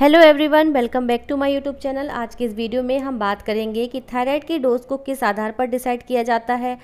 Hello everyone, welcome back to my YouTube channel. आज के इस वीडियो में हम बात करेंगे कि थायराइड की डोज को किस आधार पर डिसाइड किया जाता है,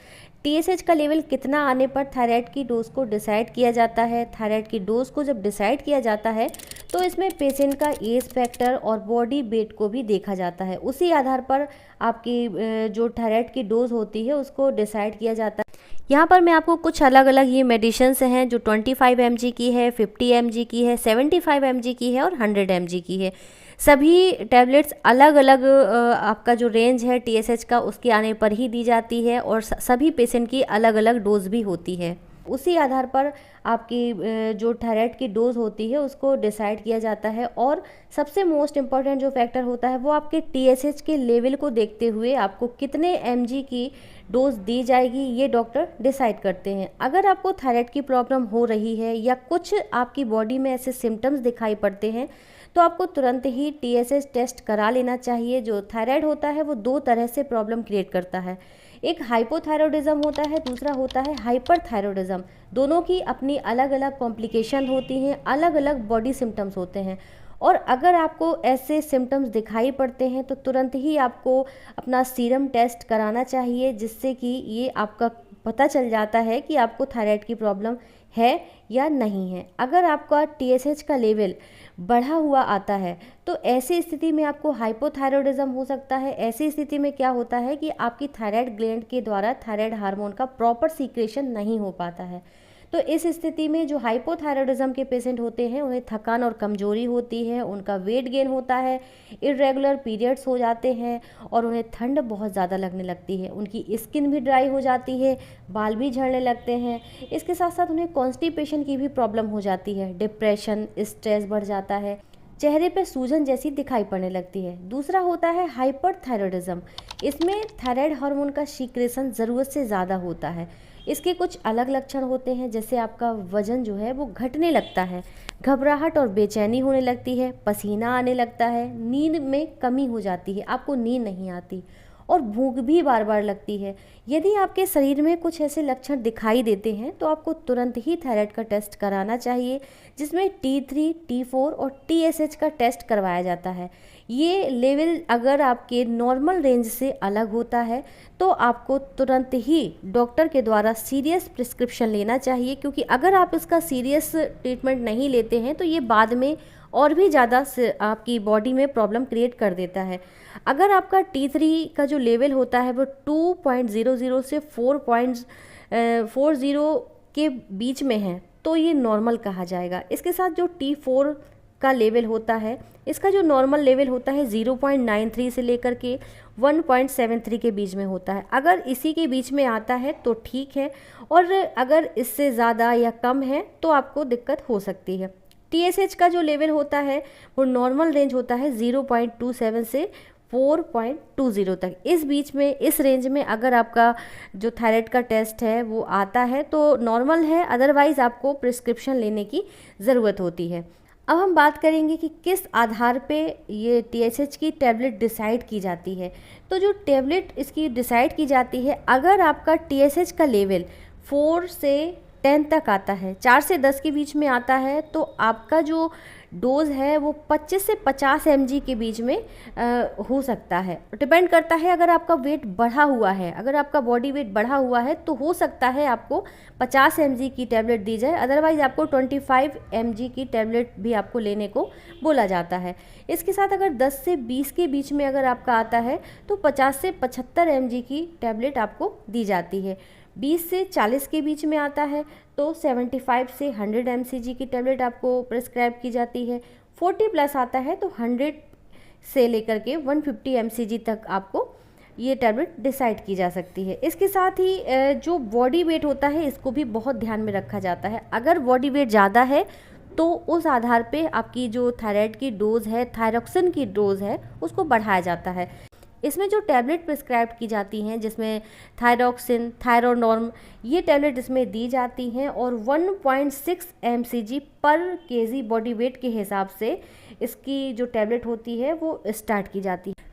टीएसएच का लेवल कितना आने पर थायराइड की डोज को डिसाइड किया जाता है। थायराइड की डोज को जब डिसाइड किया जाता है तो इसमें पेशेंट का एज फैक्टर और बॉडी वेट को भी देखा जाता है। उसी आधार पर आपकी जो थायराइड की डोज होती है उसको डिसाइड किया जाता है। यहाँ पर मैं आपको कुछ अलग अलग ये मेडिसिन्स हैं जो 25 mg की है, 50 mg की है, 75 mg की है और 100 mg की है। सभी टैबलेट्स अलग अलग आपका जो रेंज है टीएसएच का उसके आने पर ही दी जाती है और सभी पेशेंट की अलग अलग डोज भी होती है। उसी आधार पर आपकी जो थायराइड की डोज होती है उसको डिसाइड किया जाता है। और सबसे मोस्ट इम्पॉर्टेंट जो फैक्टर होता है वो आपके टीएसएच के लेवल को देखते हुए आपको कितने mg की डोज दी जाएगी ये डॉक्टर डिसाइड करते हैं। अगर आपको थायराइड की प्रॉब्लम हो रही है या कुछ आपकी बॉडी में ऐसे सिम्टम्स दिखाई पड़ते हैं तो आपको तुरंत ही टीएसएच टेस्ट करा लेना चाहिए। जो थायराइड होता है वो दो तरह से प्रॉब्लम क्रिएट करता है, एक हाइपोथायरॉयडिज्म होता है, दूसरा होता है हाइपरथायरॉयडिज्म। दोनों की अपनी अलग अलग कॉम्प्लिकेशन होती हैं, अलग अलग बॉडी सिम्टम्स होते हैं। और अगर आपको ऐसे सिम्टम्स दिखाई पड़ते हैं तो तुरंत ही आपको अपना सीरम टेस्ट कराना चाहिए, जिससे कि ये आपका पता चल जाता है कि आपको थायराइड की प्रॉब्लम है या नहीं है। अगर आपका टीएसएच का लेवल बढ़ा हुआ आता है तो ऐसी स्थिति में आपको हाइपोथायरॉयडिज्म हो सकता है। ऐसी स्थिति में क्या होता है कि आपकी थायराइड ग्लैंड के द्वारा थायराइड हार्मोन का प्रॉपर सीक्रेशन नहीं हो पाता है। तो इस स्थिति में जो हाइपोथायरॉयडिज्म के पेशेंट होते हैं उन्हें थकान और कमजोरी होती है, उनका वेट गेन होता है, इरेगुलर पीरियड्स हो जाते हैं और उन्हें ठंड बहुत ज़्यादा लगने लगती है, उनकी स्किन भी ड्राई हो जाती है, बाल भी झड़ने लगते हैं। इसके साथ साथ उन्हें कॉन्स्टिपेशन की भी प्रॉब्लम हो जाती है, डिप्रेशन, स्ट्रेस बढ़ जाता है, चेहरे पे सूजन जैसी दिखाई पड़ने लगती है। दूसरा होता है हाइपरथायरॉयडिज्म। इसमें थायराइड हार्मोन का सीक्रेशन ज़रूरत से ज़्यादा होता है। इसके कुछ अलग लक्षण होते हैं, जैसे आपका वज़न जो है वो घटने लगता है, घबराहट और बेचैनी होने लगती है, पसीना आने लगता है, नींद में कमी हो जाती है, आपको नींद नहीं आती और भूख भी बार बार लगती है। यदि आपके शरीर में कुछ ऐसे लक्षण दिखाई देते हैं तो आपको तुरंत ही थायराइड का टेस्ट कराना चाहिए, जिसमें T3, T4 और TSH का टेस्ट करवाया जाता है। ये लेवल अगर आपके नॉर्मल रेंज से अलग होता है तो आपको तुरंत ही डॉक्टर के द्वारा सीरियस प्रिस्क्रिप्शन लेना चाहिए, क्योंकि अगर आप इसका सीरियस ट्रीटमेंट नहीं लेते हैं तो ये बाद में और भी ज़्यादा आपकी बॉडी में प्रॉब्लम क्रिएट कर देता है। अगर आपका T3 का जो लेवल होता है वो 2.00 से 4.40 के बीच में है तो ये नॉर्मल कहा जाएगा। इसके साथ जो T4 का लेवल होता है, इसका जो नॉर्मल लेवल होता है 0.93 से लेकर के 1.73 के बीच में होता है। अगर इसी के बीच में आता है तो ठीक है, और अगर इससे ज़्यादा या कम है तो आपको दिक्कत हो सकती है। टीएसएच का जो लेवल होता है वो नॉर्मल रेंज होता है 0.27 से 4.20 तक। इस बीच में, इस रेंज में अगर आपका जो थायराइड का टेस्ट है वो आता है तो नॉर्मल है, अदरवाइज़ आपको प्रिस्क्रिप्शन लेने की ज़रूरत होती है। अब हम बात करेंगे कि किस आधार पे ये टीएसएच की टैबलेट डिसाइड की जाती है। तो जो टैबलेट इसकी डिसाइड की जाती है, अगर आपका टीएसएच का लेवल 4 से 10 तक आता है, 4 से 10 के बीच में आता है, तो आपका जो डोज है वो 25 से 50 mg के बीच में हो सकता है। डिपेंड करता है, अगर आपका वेट बढ़ा हुआ है, अगर आपका बॉडी वेट बढ़ा हुआ है तो हो सकता है आपको 50 mg की टैबलेट दी जाए, अदरवाइज़ आपको 25 mg की टैबलेट भी आपको लेने को बोला जाता है। इसके साथ अगर 10 से 20 के बीच में अगर आपका आता है तो 50 से 75 mg की टैबलेट आपको दी जाती है। 20 से 40 के बीच में आता है तो 75 से 100 mcg की टैबलेट आपको प्रिस्क्राइब की जाती है। 40 प्लस आता है तो 100 से लेकर के 150 mcg तक आपको ये टैबलेट डिसाइड की जा सकती है। इसके साथ ही जो बॉडी वेट होता है इसको भी बहुत ध्यान में रखा जाता है। अगर बॉडी वेट ज़्यादा है तो उस आधार पे आपकी जो थायराइड की डोज है, थायरोक्सिन की डोज है, उसको बढ़ाया जाता है। इसमें जो टैबलेट प्रिस्क्राइब की जाती हैं, जिसमें थायरोक्सिन, थायरोनॉर्म, ये टैबलेट इसमें दी जाती हैं और 1.6 mcg पर kg बॉडी वेट के हिसाब से इसकी जो टैबलेट होती है वो स्टार्ट की जाती है।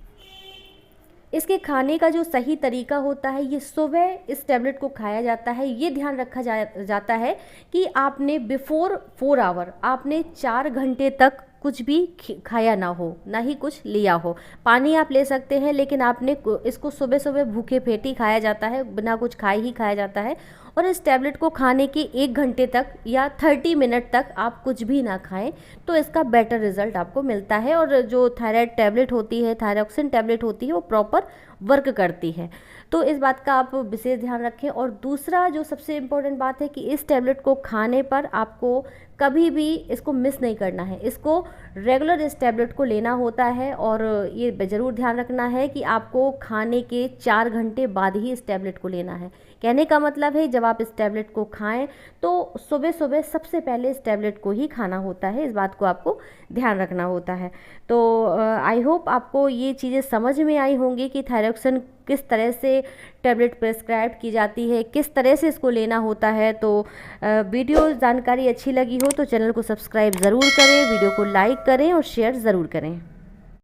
इसके खाने का जो सही तरीका होता है, ये सुबह इस टैबलेट को खाया जाता है। ये ध्यान रखा जाता है कि आपने बिफोर 4 आवर, आपने 4 घंटे तक कुछ भी खाया ना हो, ना ही कुछ लिया हो। पानी आप ले सकते हैं, लेकिन आपने इसको सुबह सुबह भूखे पेट ही खाया जाता है, बिना कुछ खाए ही खाया जाता है। और इस टैबलेट को खाने के 1 घंटे तक या 30 मिनट तक आप कुछ भी ना खाएं, तो इसका बेटर रिजल्ट आपको मिलता है। और जो थायराइड टैबलेट होती है, थायरॉक्सिन टैबलेट होती है, वो प्रॉपर वर्क करती है। तो इस बात का आप विशेष ध्यान रखें। और दूसरा जो सबसे इम्पोर्टेंट बात है कि इस टैबलेट को खाने पर आपको कभी भी इसको मिस नहीं करना है, इसको रेगुलर इस टैबलेट को लेना होता है। और ये ज़रूर ध्यान रखना है कि आपको खाने के 4 घंटे बाद ही इस टैबलेट को लेना है। कहने का मतलब है जब आप इस टैबलेट को खाएं तो सुबह सुबह सबसे पहले इस टैबलेट को ही खाना होता है, इस बात को आपको ध्यान रखना होता है। तो आई होप आपको ये चीज़ें समझ में आई होंगी कि थायरॉक्सिन किस तरह से टैबलेट प्रेस्क्राइब की जाती है, किस तरह से इसको लेना होता है। तो वीडियो जानकारी अच्छी लगी हो तो चैनल को सब्सक्राइब ज़रूर करें, वीडियो को लाइक करें और शेयर ज़रूर करें।